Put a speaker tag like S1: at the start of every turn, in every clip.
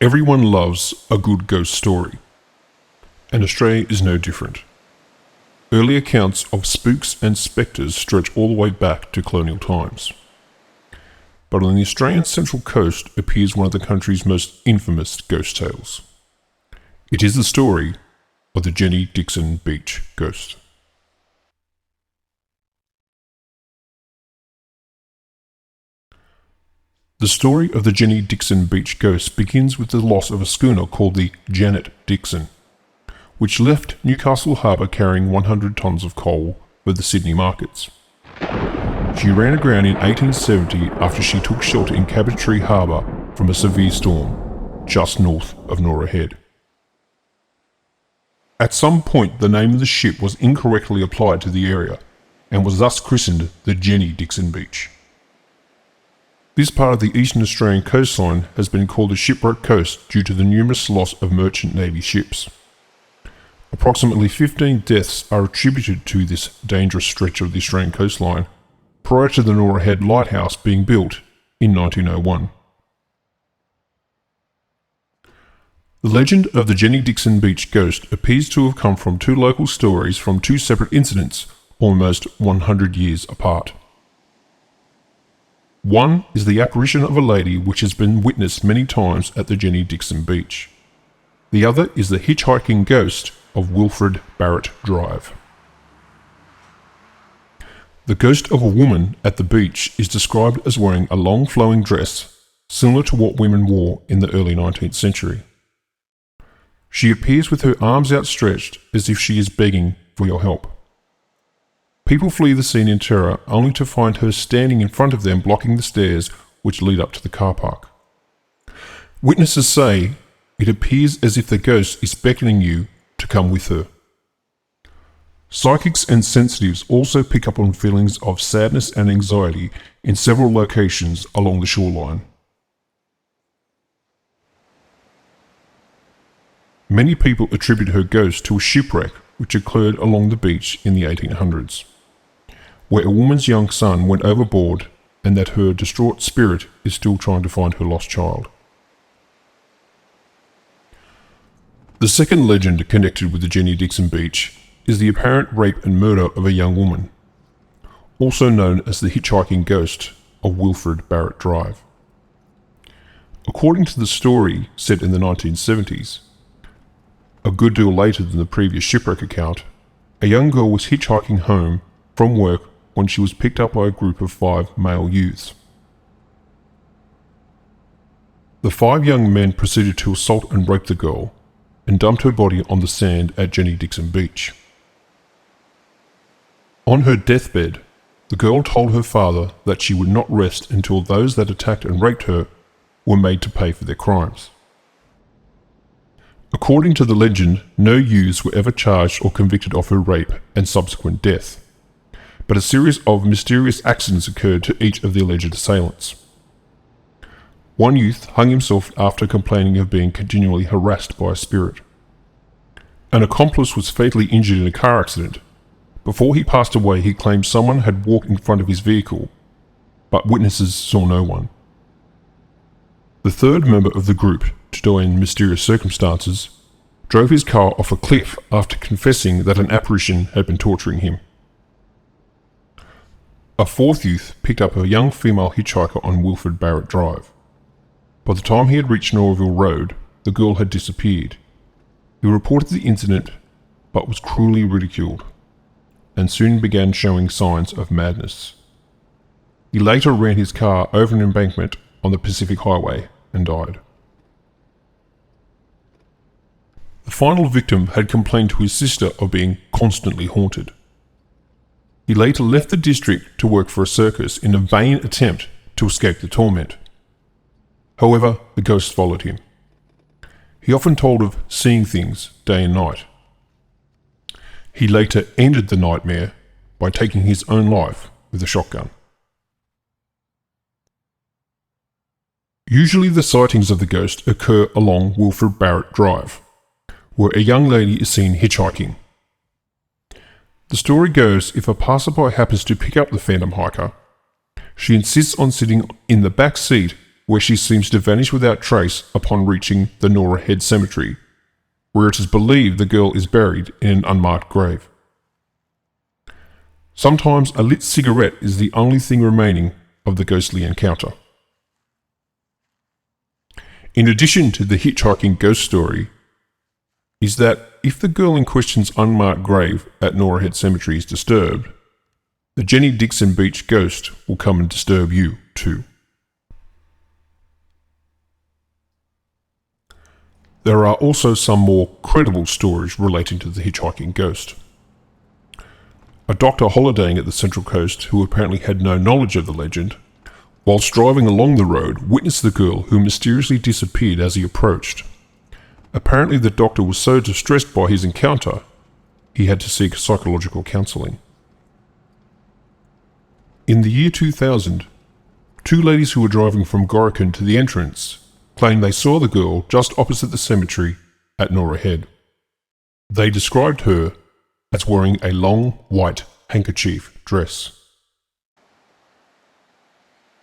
S1: Everyone loves a good ghost story, and Australia is no different. Early accounts of spooks and spectres stretch all the way back to colonial times. But on the Australian Central Coast appears one of the country's most infamous ghost tales. It is the story of the Jenny Dixon Beach ghost. The story of the Jenny Dixon Beach ghost begins with the loss of a schooner called the Janet Dixon, which left Newcastle Harbour carrying 100 tonnes of coal for the Sydney markets. She ran aground in 1870 after she took shelter in Cabottree Harbour from a severe storm just north of Norah Head. At some point, the name of the ship was incorrectly applied to the area and was thus christened the Jenny Dixon Beach. This part of the eastern Australian coastline has been called the Shipwreck Coast due to the numerous loss of merchant navy ships. Approximately 15 deaths are attributed to this dangerous stretch of the Australian coastline prior to the Norah Head Lighthouse being built in 1901. The legend of the Jenny Dixon Beach ghost appears to have come from two local stories from two separate incidents almost 100 years apart. One is the apparition of a lady which has been witnessed many times at the Jenny Dixon Beach. The other is the hitchhiking ghost of Wilfred Barrett Drive. The ghost of a woman at the beach is described as wearing a long flowing dress similar to what women wore in the early 19th century. She appears with her arms outstretched as if she is begging for your help. People flee the scene in terror only to find her standing in front of them blocking the stairs which lead up to the car park. Witnesses say it appears as if the ghost is beckoning you to come with her. Psychics and sensitives also pick up on feelings of sadness and anxiety in several locations along the shoreline. Many people attribute her ghost to a shipwreck which occurred along the beach in the 1800s, where a woman's young son went overboard and that her distraught spirit is still trying to find her lost child. The second legend connected with the Jenny Dixon Beach is the apparent rape and murder of a young woman, also known as the hitchhiking ghost of Wilfred Barrett Drive. According to the story set in the 1970s, a good deal later than the previous shipwreck account, a young girl was hitchhiking home from work when she was picked up by a group of 5 male youths. The 5 young men proceeded to assault and rape the girl and dumped her body on the sand at Jenny Dixon Beach. On her deathbed, the girl told her father that she would not rest until those that attacked and raped her were made to pay for their crimes. According to the legend, no youths were ever charged or convicted of her rape and subsequent death, but a series of mysterious accidents occurred to each of the alleged assailants. One youth hung himself after complaining of being continually harassed by a spirit. An accomplice was fatally injured in a car accident. Before he passed away, he claimed someone had walked in front of his vehicle, but witnesses saw no one. The third member of the group, to die in mysterious circumstances, drove his car off a cliff after confessing that an apparition had been torturing him. A fourth youth picked up a young female hitchhiker on Wilfred Barrett Drive. By the time he had reached Norville Road, the girl had disappeared. He reported the incident, but was cruelly ridiculed, and soon began showing signs of madness. He later ran his car over an embankment on the Pacific Highway and died. The final victim had complained to his sister of being constantly haunted. He later left the district to work for a circus in a vain attempt to escape the torment. However, the ghost followed him. He often told of seeing things day and night. He later ended the nightmare by taking his own life with a shotgun. Usually the sightings of the ghost occur along Wilfred Barrett Drive, where a young lady is seen hitchhiking. The story goes if a passerby happens to pick up the phantom hiker, she insists on sitting in the back seat where she seems to vanish without trace upon reaching the Nora Head Cemetery, where it is believed the girl is buried in an unmarked grave. Sometimes a lit cigarette is the only thing remaining of the ghostly encounter. In addition to the hitchhiking ghost story, is that if the girl in question's unmarked grave at Nora Head Cemetery is disturbed, the Jenny Dixon Beach ghost will come and disturb you too. There are also some more credible stories relating to the hitchhiking ghost. A doctor holidaying at the Central Coast, who apparently had no knowledge of the legend, whilst driving along the road, witnessed the girl who mysteriously disappeared as he approached. Apparently the doctor was so distressed by his encounter, he had to seek psychological counselling. In the year 2000, two ladies who were driving from Gorican to the entrance claimed they saw the girl just opposite the cemetery at Nora Head. They described her as wearing a long white handkerchief dress.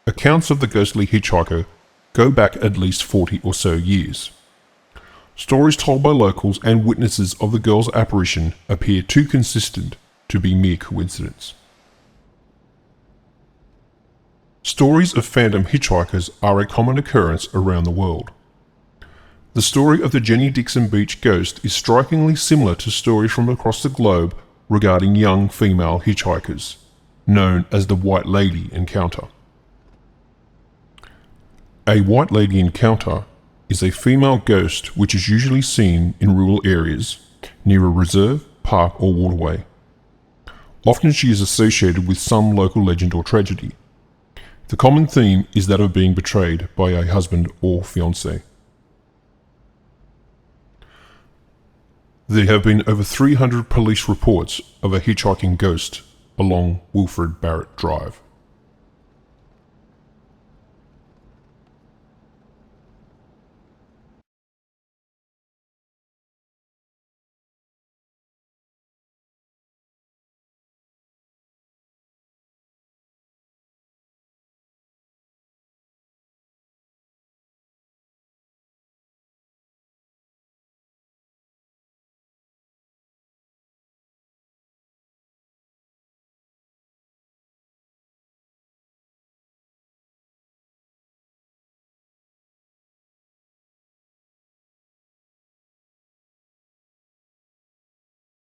S1: Accounts of the ghostly hitchhiker go back at least 40 or so years. Stories told by locals and witnesses of the girl's apparition appear too consistent to be mere coincidence. Stories of phantom hitchhikers are a common occurrence around the world. The story of the Jenny Dixon Beach ghost is strikingly similar to stories from across the globe regarding young female hitchhikers, known as the White Lady Encounter. A White Lady Encounter is a female ghost which is usually seen in rural areas near a reserve, park or waterway. Often she is associated with some local legend or tragedy. The common theme is that of being betrayed by a husband or fiancé. There have been over 300 police reports of a hitchhiking ghost along Wilfred Barrett Drive.